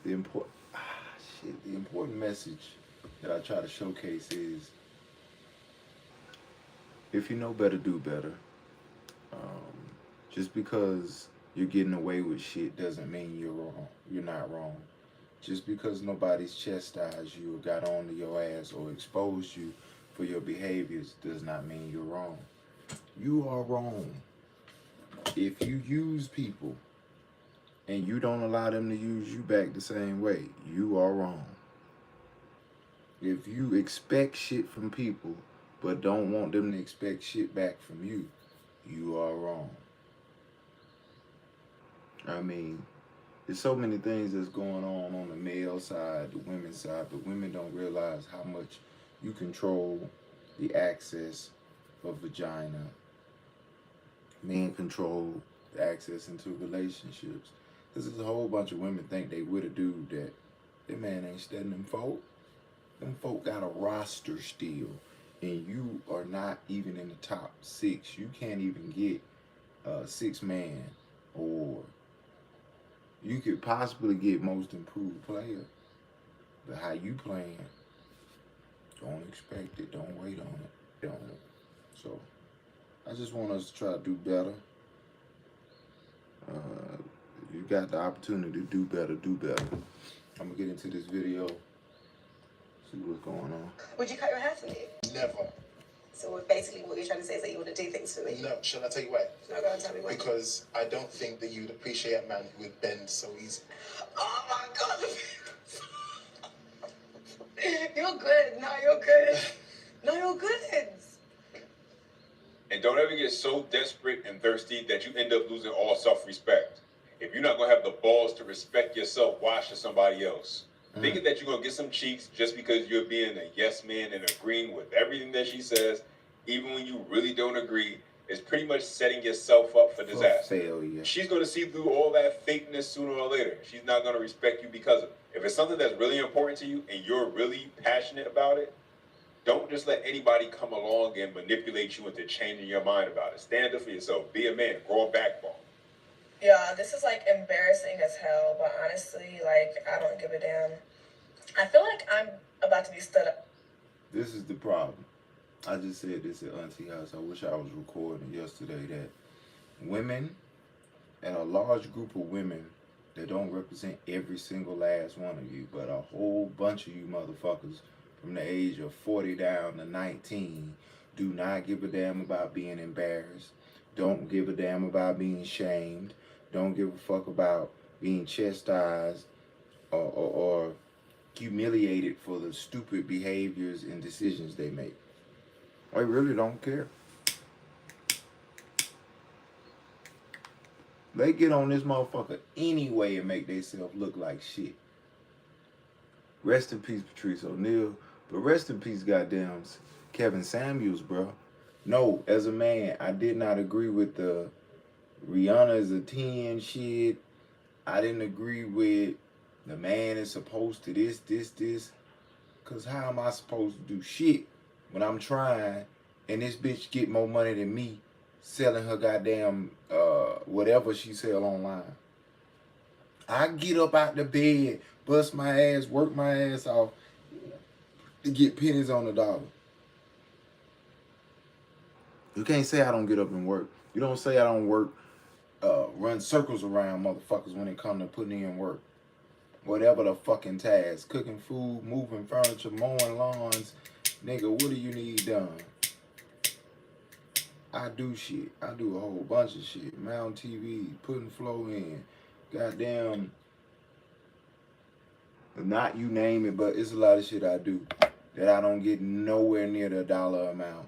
the important the important message that I try to showcase is if you know better, do better. Just because you're getting away with shit doesn't mean you're wrong. You're not wrong. Just because nobody's chastised you or got onto your ass or exposed you for your behaviors does not mean you're wrong. You are wrong. If you use people and you don't allow them to use you back the same way, you are wrong. If you expect shit from people but don't want them to expect shit back from you, you are wrong. I mean, there's so many things that's going on the male side, the women's side, but women don't realize how much you control the access of vagina. Men control the access into relationships. Because there's a whole bunch of women think they with a dude that their man ain't studying them folk. Them folk got a roster still. And you are not even in the top 6. You can't even get a 6-man, or you could possibly get most improved player. But how you playing, don't expect it. Don't wait on it. Don't. So I just want us to try to do better. You got the opportunity to do better, do better. I'm gonna get into this video, see what's going on. Would you cut your hair for me? Never. So basically what you're trying to say is that you want to do things for me? No, shall I tell you why? No, go and tell me why. Because I don't think that you would appreciate a man who would bend so easy. Oh my God! You're good. No, you're good. No, you're good. And don't ever get so desperate and thirsty that you end up losing all self-respect. If you're not going to have the balls to respect yourself, why should somebody else? Thinking that you're going to get some cheeks just because you're being a yes man and agreeing with everything that she says, even when you really don't agree, is pretty much setting yourself up for disaster. Failure. She's going to see through all that fakeness sooner or later. She's not going to respect you because of it. If it's something that's really important to you and you're really passionate about it, don't just let anybody come along and manipulate you into changing your mind about it. Stand up for yourself. Be a man. Grow a backbone. Yeah, this is like embarrassing as hell, but honestly, like, I don't give a damn. I feel like I'm about to be stood up. This is the problem. I just said this at Auntie House. I wish I was recording yesterday that women, and a large group of women that don't represent every single last one of you, but a whole bunch of you motherfuckers from the age of 40 down to 19 do not give a damn about being embarrassed, don't give a damn about being shamed, don't give a fuck about being chastised or humiliated for the stupid behaviors and decisions they make. I really don't care. They get on this motherfucker anyway and make themselves look like shit. Rest in peace, Patrice O'Neal. But rest in peace, goddamn Kevin Samuels, bro. No, as a man, I did not agree with the Rihanna is a 10 shit. I didn't agree with the man is supposed to this. Because how am I supposed to do shit when I'm trying and this bitch get more money than me selling her goddamn whatever she sell online? I get up out the bed, bust my ass, work my ass off to get pennies on the dollar. You can't say I don't get up and work. You don't say I don't work, run circles around motherfuckers when it come to putting in work. Whatever the fucking task. Cooking food, moving furniture, mowing lawns. Nigga, what do you need done? I do shit. I do a whole bunch of shit. Mount TV, putting flow in. Goddamn. Not you name it, but it's a lot of shit I do that I don't get nowhere near the dollar amount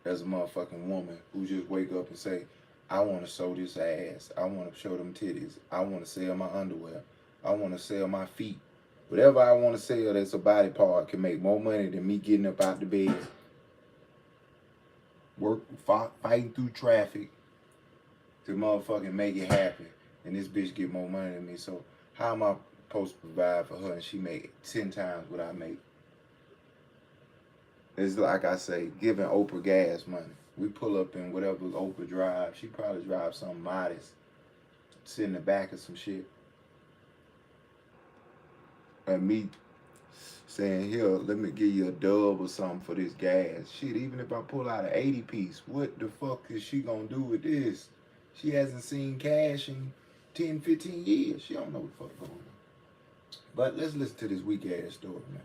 as a motherfucking woman who just wake up and say, I want to sew this ass. I want to show them titties. I want to sell my underwear. I want to sell my feet. Whatever I want to sell that's a body part can make more money than me getting up out the bed, fighting through traffic to motherfucking make it happen. And this bitch get more money than me. So how am I supposed to provide for her and she make 10 times what I make? It's like I say, giving Oprah gas money. We pull up in whatever Oprah drives. She probably drives something modest. Sit in the back of some shit. at me saying, here, let me give you a dub or something for this gas. Shit, even if I pull out an 80 piece, what the fuck is she gonna do with this? She hasn't seen cash in 10, 15 years. She don't know what the fuck going on. But let's listen to this weak ass story, man.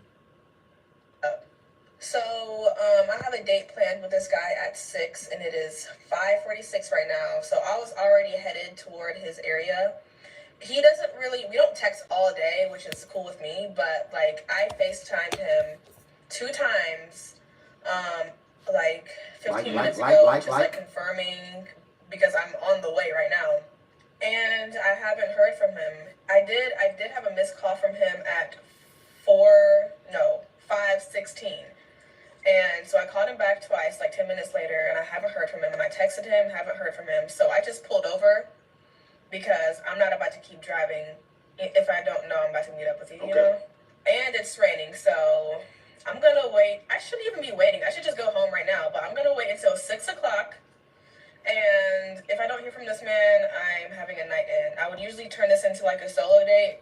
So, I have a date planned with this guy at 6, and it is 5:46 right now. So I was already headed toward his area. He doesn't really, we don't text all day, which is cool with me, but like I FaceTimed him 2 times, like 15 minutes ago, just confirming because I'm on the way right now. And I haven't heard from him. I did have a missed call from him at 5:16. And so I called him back twice, like 10 minutes later, and I haven't heard from him. And I texted him, haven't heard from him. So I just pulled over because I'm not about to keep driving if I don't know I'm about to meet up with you, you know? And it's raining, so I'm going to wait. I shouldn't even be waiting. I should just go home right now. But I'm going to wait until 6 o'clock. And if I don't hear from this man, I'm having a night in. I would usually turn this into like a solo date.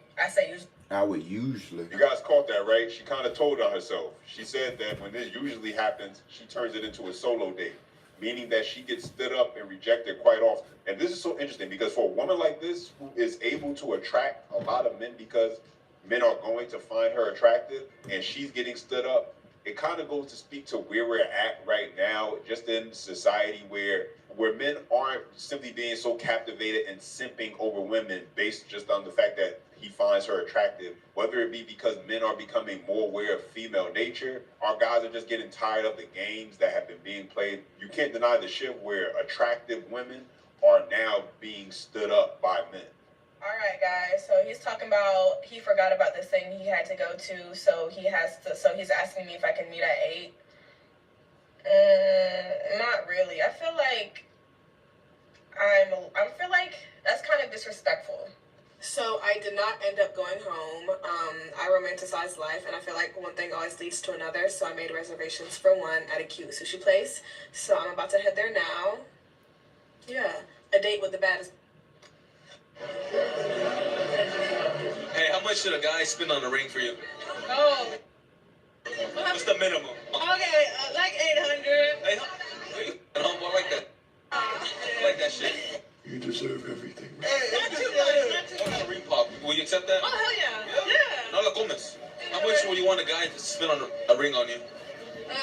I would usually. You guys caught that, right? She kind of told on herself. She said that when this usually happens, she turns it into a solo date, meaning that she gets stood up and rejected quite often. And this is so interesting because for a woman like this who is able to attract a lot of men because men are going to find her attractive and she's getting stood up, it kind of goes to speak to where we're at right now, just in society where men aren't simply being so captivated and simping over women based just on the fact that he finds her attractive, whether it be because men are becoming more aware of female nature, our guys are just getting tired of the games that have been being played. You can't deny the shift where attractive women are now being stood up by men. All right, guys. So he's talking about he forgot about this thing he had to go to, so he's asking me if I can meet at 8. Not really. I feel like that's kind of disrespectful. So I did not end up going home. I romanticized life, and I feel like one thing always leads to another. So I made reservations for one at a cute sushi place. So I'm about to head there now. Yeah, a date with the baddest. Hey, how much should a guy spend on a ring for you? Oh. What's the minimum? Okay, like 800. Hey, humble, I like that. I like that shit. You deserve everything. Not too much. What kind of ring pop? Will you accept that? Oh, hell yeah. Yeah. No la comes. How much would you want a guy to spend on a ring on you?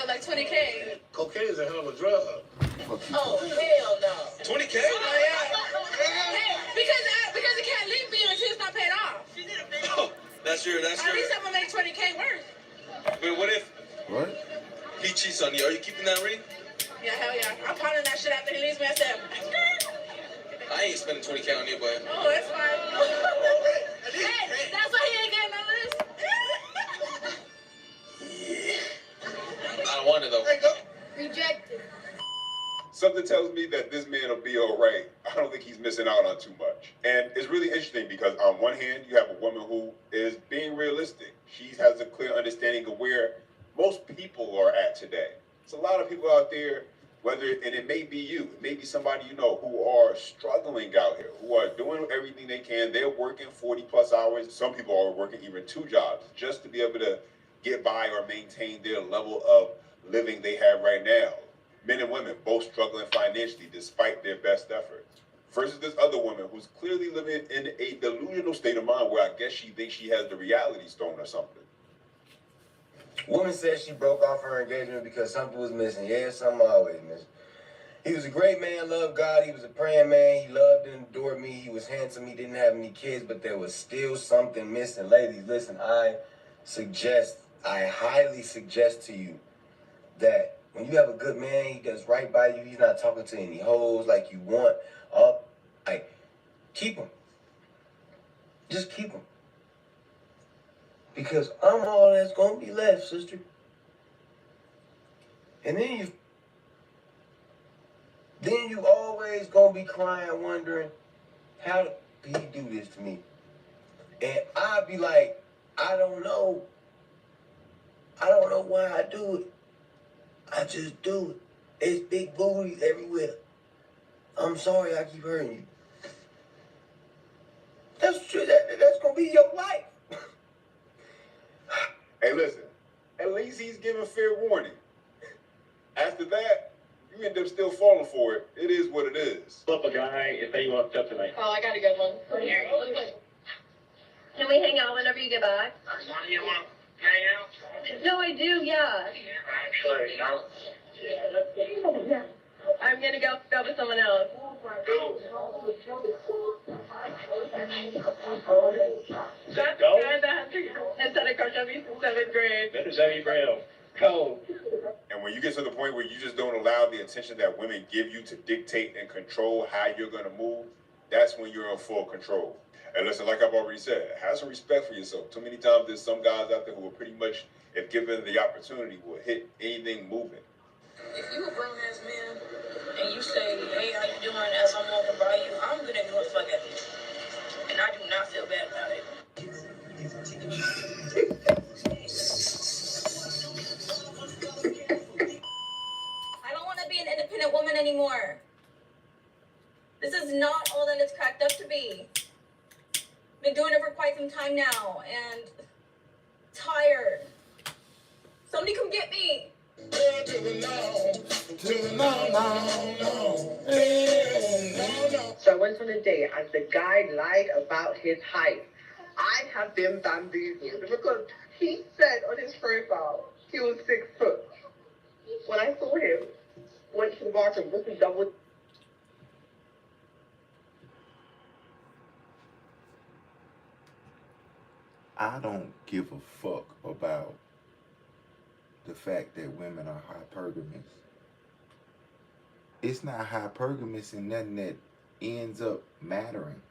Like 20K. Cocaine is a hell of a drug. Oh, hell no. 20K? Oh, yeah. Hey, because it can't leave me until it's not paid off. Oh, that's your. At least I'm gonna make 20K worth. But what if What? he cheats on you? Are you keeping that ring? Yeah, hell yeah. I'm pawning that shit after he leaves me. I said, I ain't spending 20K on you, but. oh, that's fine. Hey, that's why he ain't getting none of this. I don't want it though. Rejected. Something tells me that this man will be all right. I don't think he's missing out on too much. And it's really interesting because on one hand, you have a woman who is being realistic. She has a clear understanding of where most people are at today. There's a lot of people out there, and it may be you, it may be somebody you know who are struggling out here, who are doing everything they can. They're working 40 plus hours. Some people are working even 2 jobs just to be able to get by or maintain their level of living they have right now. Men and women both struggling financially despite their best efforts. Versus this other woman who's clearly living in a delusional state of mind where I guess she thinks she has the reality stone or something. Woman said she broke off her engagement because something was missing. Yeah, something always missing. He was a great man, loved God. He was a praying man. He loved and adored me. He was handsome. He didn't have any kids, but there was still something missing. Ladies, listen, I highly suggest to you that when you have a good man, he does right by you. He's not talking to any hoes like you want. Keep him. Just keep him. Because I'm all that's gonna be left, sister. And then you always gonna be crying, wondering, how did he do this to me? And I'll be like, I don't know why I do it. I just do it. It's big booties everywhere. I'm sorry I keep hurting you. That's true. That's gonna be your life. listen, at least he's giving fair warning. After that, you end up still falling for it. It is what it is. Up a guy if he wants up tonight. Oh, I got a good one. Can we hang out whenever you get back? You want to hang out? No, I do, yeah. Actually, no. I'm gonna go with someone else. Go. That's Go? the guy that has had a crush on me since 7th grade. That is Eddie Brown. Go. And when you get to the point where you just don't allow the attention that women give you to dictate and control how you're going to move, that's when you're in full control. And listen, like I've already said, have some respect for yourself. Too many times there's some guys out there who are pretty much, if given the opportunity, will hit anything moving. If you a grown ass man and you say, hey, how you doing as I'm walking by you, I'm gonna ignore the fuck out of you. And I do not feel bad about it. I don't want to be an independent woman anymore. This is not all that it's cracked up to be. Been doing it for quite some time now, and tired. Somebody come get me. So I went on a date and the guy lied about his height. I have been bamboozled because he said on his profile he was 6 foot. When I saw him, went to the bathroom, just a double. I don't give a fuck about the fact that women are hypergamous. It's not hypergamous and nothing that ends up mattering.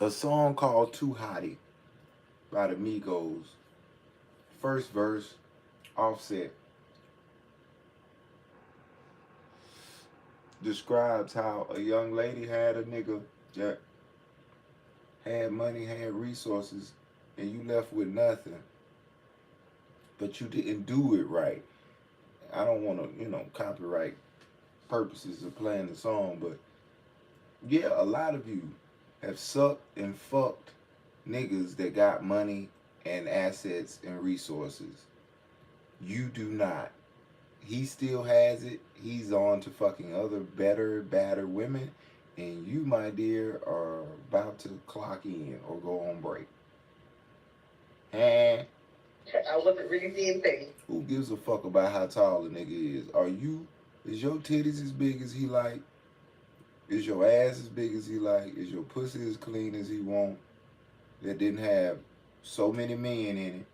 A song called Too Hottie by the Migos. First verse, Offset, describes how a young lady had a nigga that had money, had resources, and you left with nothing. But you didn't do it right. I don't want to, copyright purposes of playing the song, but yeah, a lot of you have sucked and fucked niggas that got money and assets and resources. You do not. He still has it. He's on to fucking other better, badder women. And you, my dear, are about to clock in or go on break. And I wasn't really seeing things. who gives a fuck about how tall a nigga is? Is your titties as big as he like? Is your ass as big as he like? Is your pussy as clean as he want? That didn't have so many men in it.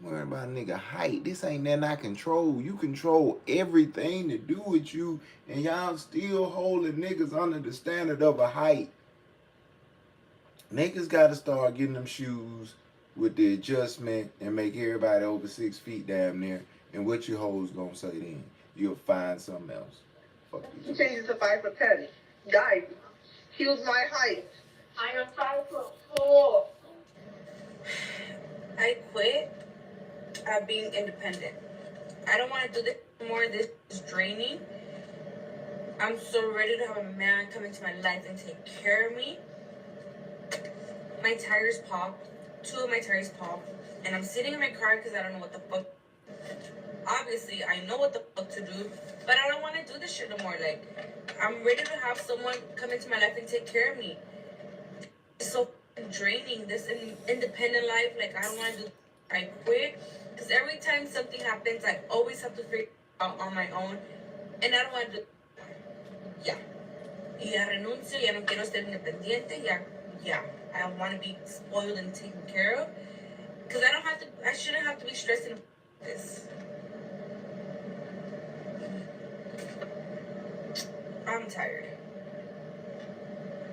Worry about nigga height. This ain't nothing I control. You control everything to do with you, and y'all still holding niggas under the standard of a height. Niggas gotta start getting them shoes with the adjustment and make everybody over 6 feet damn near. And what your hoes gonna say then? You'll find something else. Fuck He you. changes to 5'10". Guys, he was my height. I am 5'4". I quit at being independent. I don't want to do this anymore. This is draining. I'm so ready to have a man come into my life and take care of me. My tires popped. 2 of my tires popped. And I'm sitting in my car because I don't know what the fuck. Obviously, I know what the fuck to do, but I don't want to do this shit no more. Like, I'm ready to have someone come into my life and take care of me. It's so draining, this independent life. Like, I don't want to do. I quit because every time something happens, I always have to figure it out on my own, and I don't want to do. Ya renuncio, ya no quiero ser independiente, ya. I want to be spoiled and taken care of because I shouldn't have to be stressing about this. I'm tired.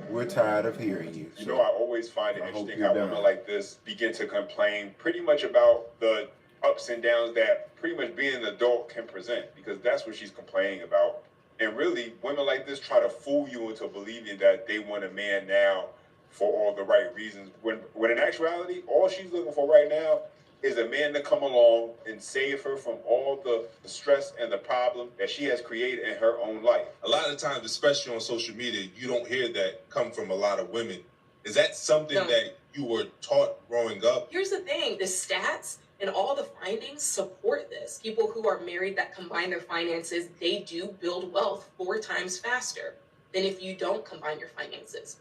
We're tired of hearing you. You know, I always find it I hope interesting you're how done. women like this begin to complain pretty much about the ups and downs that pretty much being an adult can present, because that's what she's complaining about. And really, women like this try to fool you into believing that they want a man now for all the right reasons, when in actuality, all she's looking for right now is a man to come along and save her from all the stress and the problem that she has created in her own life. A lot of times, especially on social media, you don't hear that come from a lot of women Is that something No. that you were taught growing up? Here's the thing, the stats and all the findings support this. People who are married that combine their finances, they do build wealth 4 times faster than if you don't combine your finances.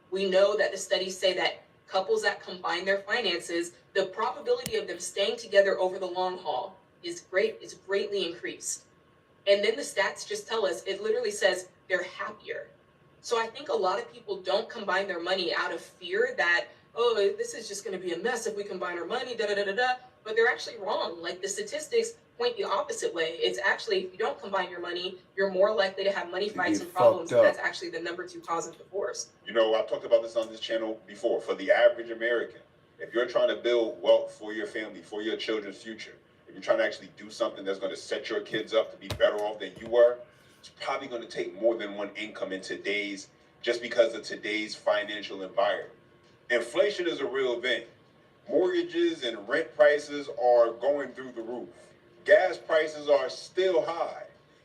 We know that the studies say that couples that combine their finances, the probability of them staying together over the long haul is greatly increased. And then the stats just tell us, it literally says they're happier. So I think a lot of people don't combine their money out of fear that, oh, this is just going to be a mess if we combine our money, da da da da da. But they're actually wrong. Like the statistics point the opposite way. It's actually, if you don't combine your money, you're more likely to have money fights and problems. And that's actually the number 2 cause of divorce. You know, I've talked about this on this channel before. For the average American, if you're trying to build wealth for your family, for your children's future, if you're trying to actually do something that's going to set your kids up to be better off than you were, it's probably going to take more than one income in today's, just because of today's financial environment. Inflation is a real thing. Mortgages and rent prices are going through the roof. Gas prices are still high.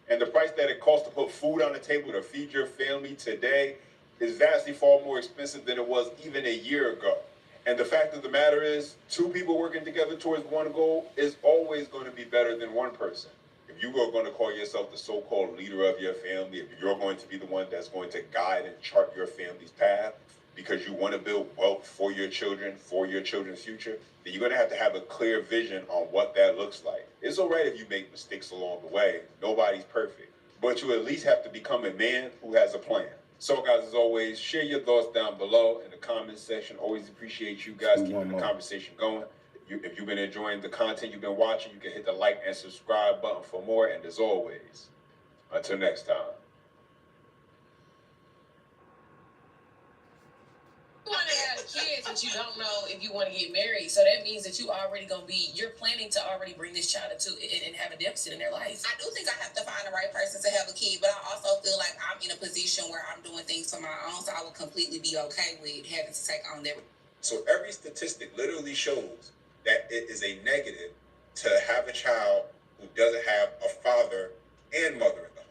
And the price that it costs to put food on the table to feed your family today is vastly far more expensive than it was even a year ago. And the fact of the matter is, 2 people working together towards one goal is always going to be better than one person. If you are going to call yourself the so-called leader of your family, if you're going to be the one that's going to guide and chart your family's path because you want to build wealth for your children, for your children's future, then you're going to have a clear vision on what that looks like. It's all right if you make mistakes along the way. Nobody's perfect. But you at least have to become a man who has a plan. So, guys, as always, share your thoughts down below in the comments section. Always appreciate you guys keeping the conversation going. If you've been enjoying the content you've been watching, you can hit the like and subscribe button for more. And as always, until next time. You want to have kids, but you don't know if you want to get married. So that means that you're planning to already bring this child into it and have a deficit in their life. I do think I have to find the right person to have a kid, but I also feel like I'm in a position where I'm doing things for my own, so I would completely be okay with having to take on that. So every statistic literally shows that it is a negative to have a child who doesn't have a father and mother in the home.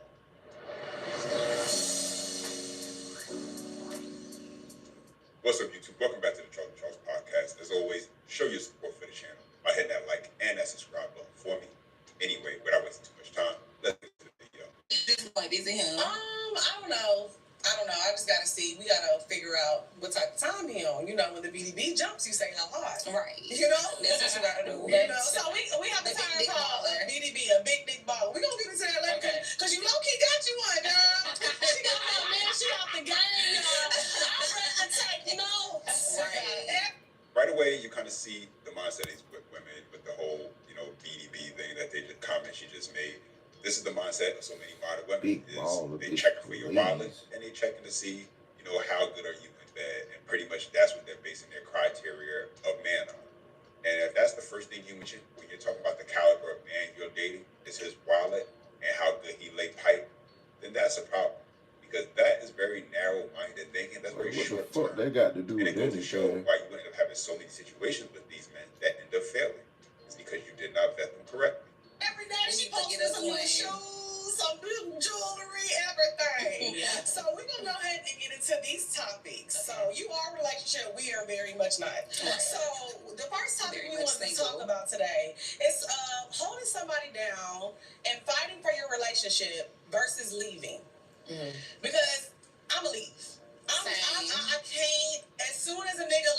What's up, YouTube? Welcome back to the Charles Podcast. As always, show your support for the channel by hitting that like and that subscribe button for me. Anyway, without wasting too much time, let's get to the video. Is it him? I don't know. I just gotta see. We gotta figure out what type of time he on. You know, when the BDB jumps, you say how hard. Right. You know, that's what you gotta do. You know, so we have the time called a BDB, a big baller. We gonna get into that later, cause you low key got you one, girl. She got one, man. She out the game, y'all. I'm ready to take notes. Right away, you kind of see the mindset is with women, with the whole, BDB thing that they just comment she just made. This is the mindset of so many modern women. They checking for your wallet and they checking to see, how good are you in bed. And pretty much that's what they're basing their criteria of man on. And if that's the first thing you mention when you're talking about the caliber of man you're dating is his wallet and how good he lay pipe, then that's a problem. Because that is very narrow-minded thinking. That's very short term. They got to do and with it goes to show anything. why you end up having so many situations with these men that end up failing. It's because you did not vet them correctly. Every day she posted some new shoes, some new jewelry, everything. So we're gonna go ahead and get into these topics. So you are a relationship, we are very much not. So the first topic we want to talk about today is holding somebody down and fighting for your relationship versus leaving. Because I'ma leave. I can't. As soon as a nigga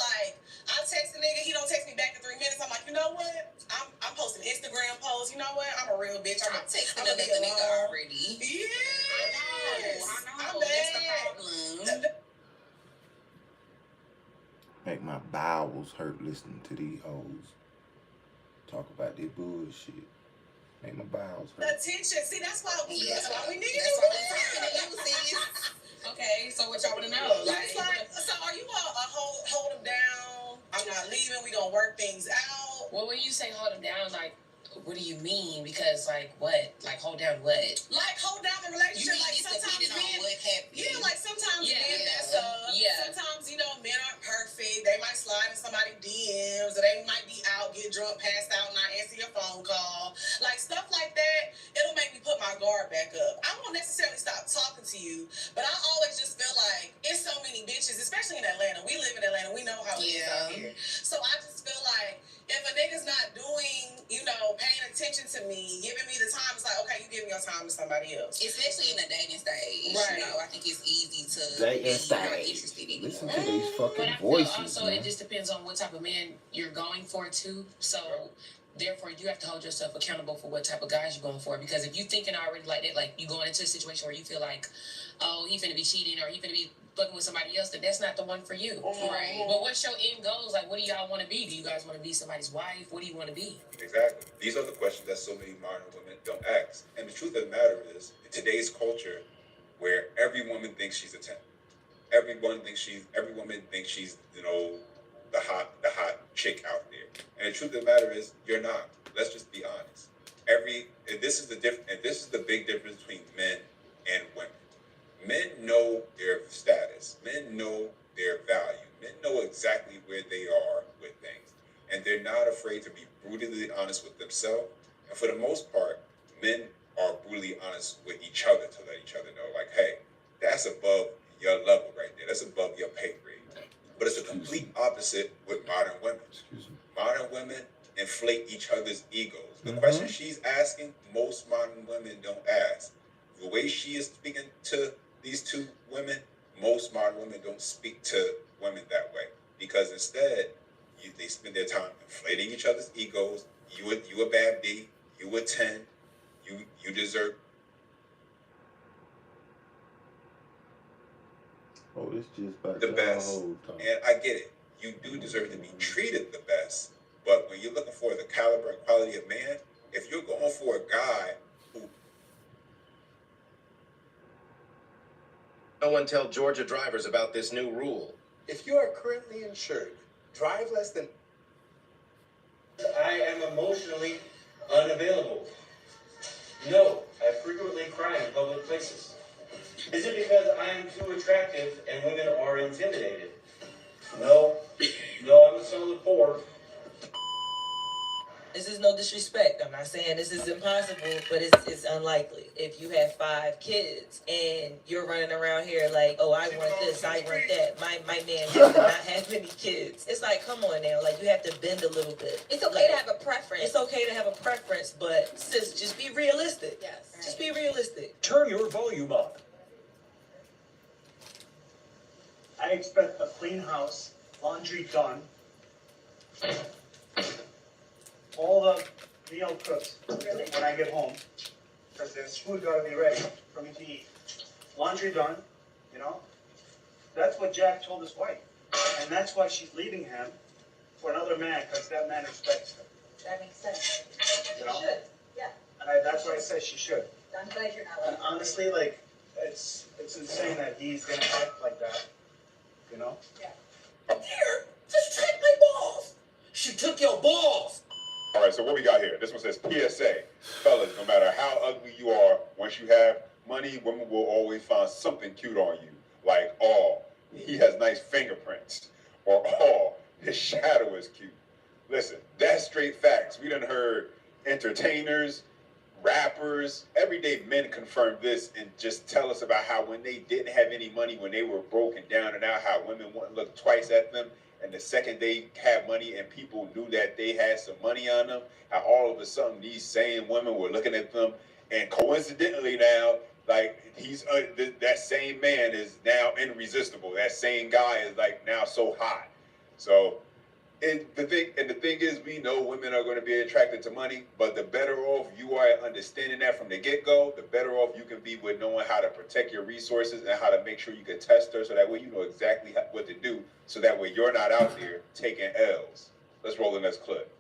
I text a nigga, he don't text me back in 3 minutes. I'm like, you know what? I'm posting Instagram posts. You know what? I'm a real bitch. I'm texting another nigga already. Yes. I know. That's the problem. Make my bowels hurt listening to these hoes talk about this bullshit. Make my bowels hurt. Attention. See, that's why we need you. Okay, so what y'all want to know? So are you a hold him down? I'm not leaving. We gonna work things out. Well, when you say hold him down, what do you mean? Because what? Hold down what? Hold down the relationship. Sometimes men, sometimes men mess up. Sometimes men aren't perfect. They might slide in somebody's DMs, or they might be out, get drunk, passed out, not answer your phone call. Stuff like that. It'll make me put my guard back up. I won't necessarily stop talking to you, but I always just feel like it's so many bitches bitches, especially in Atlanta. We live in Atlanta. We know how it is out here. So I just feel like if a nigga's not doing, paying attention to me, giving me the time, it's like, okay, you giving your time to somebody else. Especially in the dating stage. Right. I think it's easy to Dating be not stage. interested anymore. Listen to these But fucking I feel voices, also man. it just depends on what type of man you're going for too. So therefore you have to hold yourself accountable for what type of guys you're going for. Because if you thinking already like that, like you going into a situation where you feel like, oh, he finna be cheating or he finna be fucking with somebody else, then that's not the one for you. Right. But what's your end goals? Like, what do y'all want to be? Do you guys want to be somebody's wife? What do you want to be? Exactly. These are the questions that so many modern women don't ask. And the truth of the matter is, in today's culture, where every woman thinks she's a 10, every woman thinks she's, the hot chick out there. And the truth of the matter is, you're not. Let's just be honest. And this is the big difference between men and women. Men know their status. Men know their value. Men know exactly where they are with things. And they're not afraid to be brutally honest with themselves. And for the most part, men are brutally honest with each other to let each other know, like, hey, that's above your level right there. That's above your pay grade. But it's a complete opposite with modern women. Modern women inflate each other's egos. The question she's asking, most modern women don't ask. The way she is speaking to these two women, most modern women don't speak to women that way. Because instead, they spend their time inflating each other's egos. You a bad B, you a 10, you deserve. Oh, it's just about The best. whole time. And I get it. You do deserve to be treated the best. But when you're looking for the caliber and quality of man, if you're going for a guy who... No one tell Georgia drivers about this new rule. If you are currently insured, drive less than... I am emotionally unavailable. No, I frequently cry in public places. Is it because I am too attractive and women are intimidated? No, I'm a solid 4. This is no disrespect. I'm not saying this is impossible, but it's unlikely. If you have 5 kids and you're running around here like, oh, I want this, I want that. My man does not have many kids. It's like, come on now. Like, you have to bend a little bit. It's okay to have a preference. It's okay to have a preference, but sis, just be realistic. Yes. Just be realistic. Turn your volume up. I expect a clean house, laundry done, all the meal cooked when I get home, because there's food gotta be ready for me to eat. Laundry done, That's what Jack told his wife, and that's why she's leaving him for another man, because that man respects her. That makes sense. You know? You should. Yeah. And that's why I said she should. I'm glad you're not. And honestly, it's insane that he's gonna act like that. Here, just check my balls. She took your balls. All right, so what we got here? This one says PSA. Fellas, no matter how ugly you are, once you have money, women will always find something cute on you. Like, oh, he has nice fingerprints. Or, oh, his shadow is cute. Listen, that's straight facts. We done heard entertainers, rappers, everyday men confirm this and just tell us about how when they didn't have any money, when they were broken down and out, how women wouldn't look twice at them. And the second they had money and people knew that they had some money on them, how all of a sudden these same women were looking at them. And coincidentally now, like that same man is now irresistible. That same guy is like now so hot. So the thing is, we know women are going to be attracted to money, but the better off you are at understanding that from the get-go, the better off you can be with knowing how to protect your resources and how to make sure you can test her so that way you know exactly what to do, so that way you're not out there taking L's. Let's roll the next clip.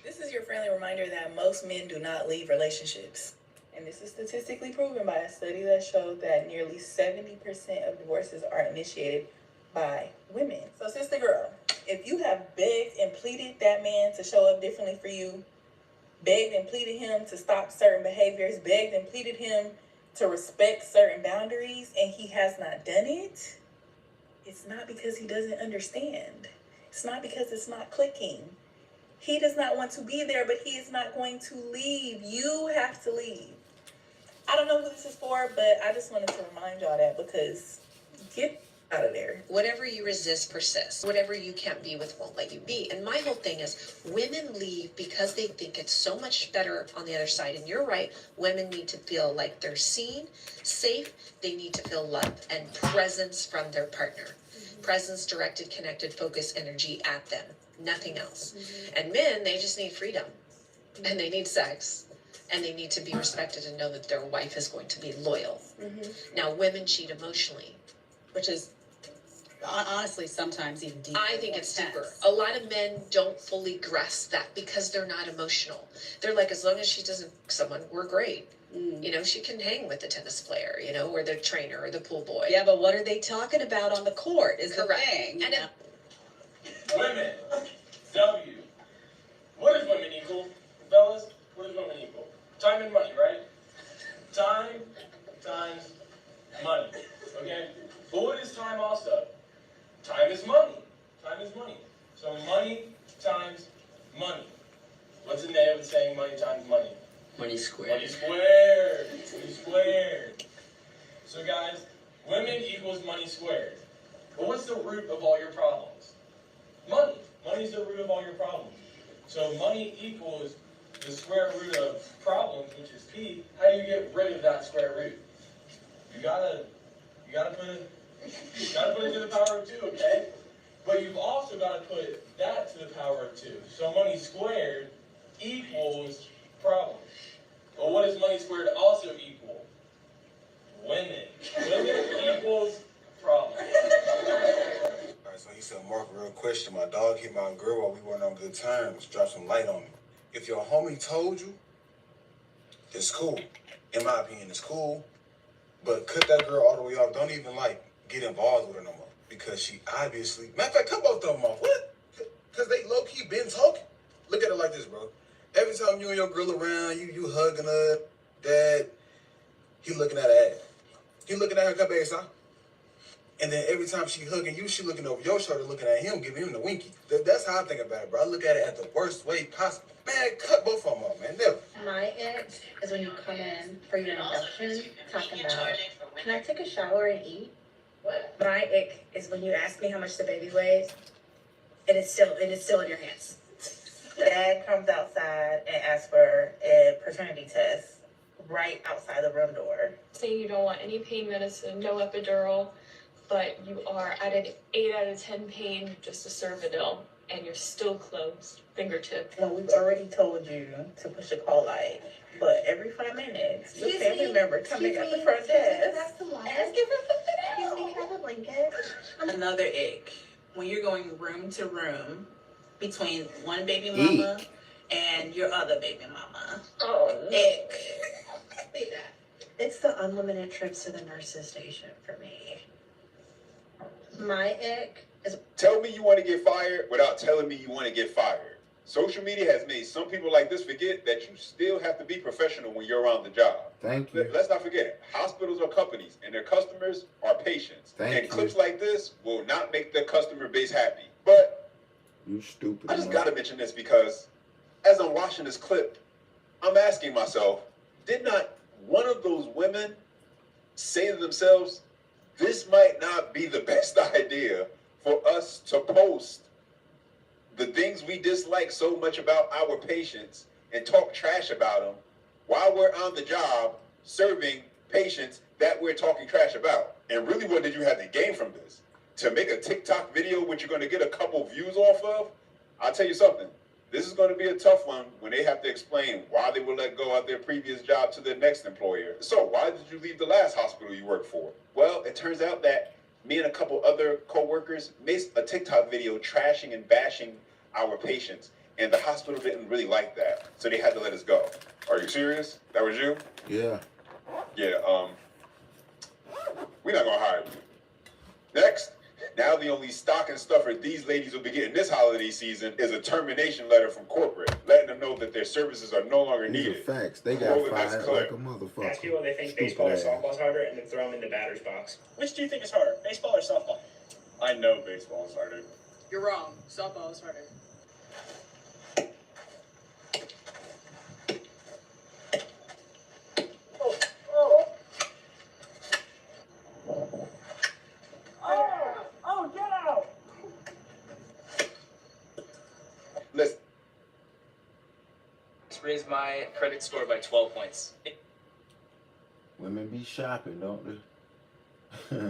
This is your friendly reminder that most men do not leave relationships. And this is statistically proven by a study that showed that nearly 70% of divorces are initiated by women. So, sister girl, if you have begged and pleaded that man to show up differently for you, begged and pleaded him to stop certain behaviors, begged and pleaded him to respect certain boundaries, and he has not done it, it's not because he doesn't understand. It's not because it's not clicking. He does not want to be there, but he is not going to leave. You have to leave. I don't know who this is for, but I just wanted to remind y'all that, because get out of there. Whatever you resist persists. Whatever you can't be with won't let you be. And my whole thing is women leave because they think it's so much better on the other side. And you're right, women need to feel like they're seen, safe. They need to feel love and presence from their partner. Presence, directed, connected, focused energy at them. Nothing else. And men, they just need freedom. And they need sex. And they need to be respected and know that their wife is going to be loyal. Now, women cheat emotionally, which is honestly sometimes even deeper. I think it's deeper. A lot of men don't fully grasp that because they're not emotional. They're like, as long as she doesn't someone, we're great. You know, she can hang with the tennis player, you know, or the trainer or the pool boy. Yeah, but what are they talking about on the court is correct. The thing. And women, W. What is women equal, fellas? What is women equal? Time and money, right? Time times money. Okay? But what is time also? Time is money. Time is money. So money times money. What's the name of saying money times money? Money squared. Money squared. Money squared. So guys, women equals money squared. But what's the root of all your problems? Money. Money is the root of all your problems. So money equals the square root of problems, which is P. How do you get rid of that square root? You gotta put it to the power of 2, okay? But you've also got to put that to the power of 2. So money squared equals problem. But what does money squared also equal? Women. Women equals problem. Alright, so he said, Mark, real question. My dog hit my girl while we weren't on good terms. Drop some light on me. If your homie told you, it's cool. In my opinion, it's cool. But cut that girl all the way off. Don't even, get involved with her no more. Because she obviously... Matter of fact, cut both of them off. What? Because they low-key been talking. Look at it like this, bro. Every time you and your girl around, you hugging her, dad, he looking at her ass. He looking at her cup ass, huh? And then every time she hugging you, she looking over your shoulder, looking at him, giving him the winky. That's how I think about it, bro. I look at it at the worst way possible. Man, cut both of them off, man. Never. My it is when you come in for your induction, talking about, can I take a shower and eat? What? My ick is when you ask me how much the baby weighs, and it's still in your hands. Dad comes outside and asks for a paternity test right outside the room door. Saying you don't want any pain medicine, no epidural, but you are at an 8 out of 10 pain, just a Cervidil, and you're still closed, fingertip. No, we've already told you to push a call light, but every 5 minutes, your family member coming at the front desk. Asking for something else. Can I have a blanket? Another ick, when you're going room to room between one baby mama and your other baby mama. Oh, ick. It's the unlimited trips to the nurse's station for me. My ick is... Tell me you want to get fired without telling me you want to get fired. Social media has made some people like this forget that you still have to be professional when you're around the job. Thank you. Let's not forget it. Hospitals are companies, and their customers are patients. And clips like this will not make the customer base happy. But you stupid. I just got to mention this because as I'm watching this clip, I'm asking myself, did not one of those women say to themselves, this might not be the best idea for us to post the things we dislike so much about our patients and talk trash about them while we're on the job serving patients that we're talking trash about? And really, what did you have to gain from this? To make a TikTok video which you're going to get a couple views off of? I'll tell you something. This is going to be a tough one when they have to explain why they were let go of their previous job to their next employer. So why did you leave the last hospital you worked for? Well, it turns out that me and a couple other co-workers made a TikTok video trashing and bashing our patients, and the hospital didn't really like that, so they had to let us go. Are you serious? That was you? Yeah. Yeah, we're not gonna hire you. Next, now the only stock and stuffer these ladies will be getting this holiday season is a termination letter from corporate, letting them know that their services are no longer These needed. are facts. They got Roll the next fired clip. like a motherfucker. Ask people if they think Stupid baseball or ass. softball is harder, and then throw them in the batter's box. Which do you think is harder, baseball or softball? I know baseball is harder. You're wrong. Softball is harder. raised my credit score by 12 points. Women be shopping, don't they?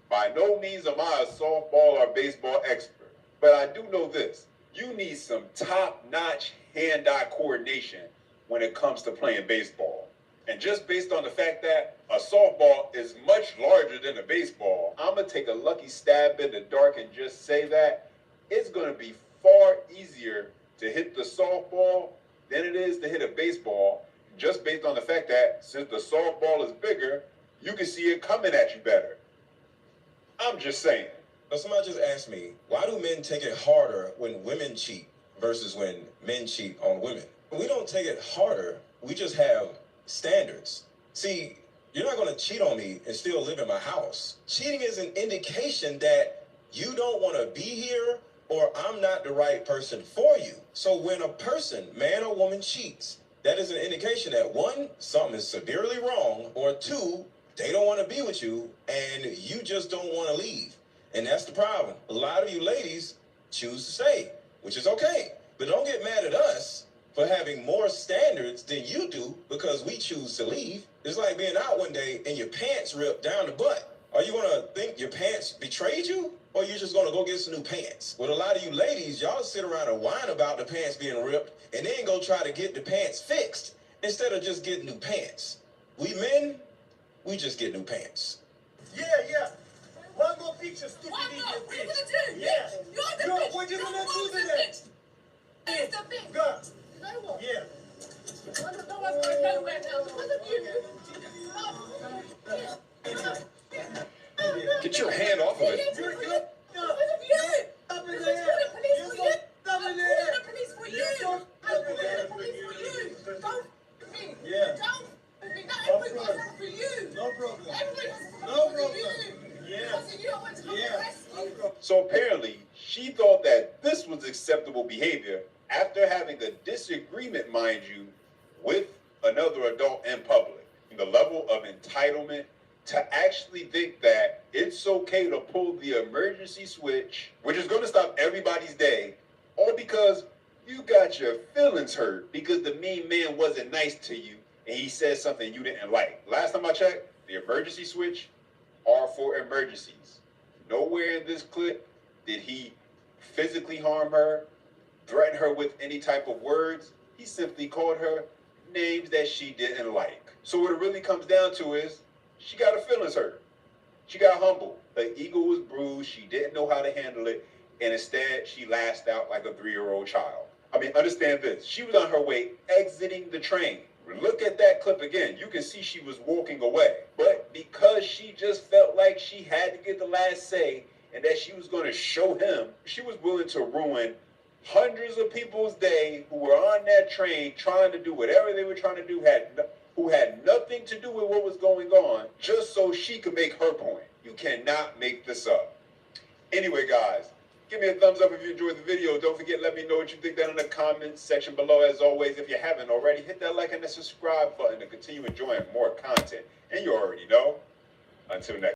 By no means am I a softball or baseball expert, but I do know this. You need some top-notch hand-eye coordination when it comes to playing baseball. And just based on the fact that a softball is much larger than a baseball, I'm going to take a lucky stab in the dark and just say that it's going to be far easier to hit the softball than it is to hit a baseball, just based on the fact that since the softball is bigger, you can see it coming at you better. I'm just saying. Now, somebody just asked me, why do men take it harder when women cheat versus when men cheat on women? We don't take it harder. We just have standards. See, you're not going to cheat on me and still live in my house. Cheating is an indication that you don't want to be here or I'm not the right person for you. So when a person, man or woman, cheats, that is an indication that one, something is severely wrong, or two, they don't want to be with you and you just don't want to leave. And that's the problem. A lot of you ladies choose to stay, which is okay. But don't get mad at us for having more standards than you do because we choose to leave. It's like being out one day and your pants ripped down the butt. Are you going to think your pants betrayed you? Or you're just going to go get some new pants? With a lot of you ladies, y'all sit around and whine about the pants being ripped and then go try to get the pants fixed instead of just getting new pants. We men, we just get new pants. Yeah. One more picture, stupid idiot. What are you gonna do? Yeah. You're the bitch. What you gonna do to that? It's the bitch. Go. Yeah. No one's going nowhere now because of you. Get your hand off of it. So apparently, she thought that this was acceptable behavior after having a disagreement, mind you, with another adult in public. The level of entitlement to actually think that it's okay to pull the emergency switch, which is going to stop everybody's day, all because you got your feelings hurt because the mean man wasn't nice to you and he said something you didn't like. Last time I checked, the emergency switch are for emergencies. Nowhere in this clip did he physically harm her, threaten her with any type of words. He simply called her names that she didn't like. So what it really comes down to is she got her feelings hurt. She got humbled. Her ego was bruised. She didn't know how to handle it. And instead, she lashed out like a 3-year-old child. I mean, understand this. She was on her way exiting the train. Look at that clip again. You can see she was walking away. But because she just felt like she had to get the last say and that she was going to show him, she was willing to ruin hundreds of people's day who were on that train trying to do whatever they were trying to do, who had nothing to do with what was going on, just so she could make her point. You cannot make this up. Anyway, guys, give me a thumbs up if you enjoyed the video. Don't forget, let me know what you think down in the comments section below. As always, if you haven't already, hit that like and that subscribe button to continue enjoying more content. And you already know. Until next time.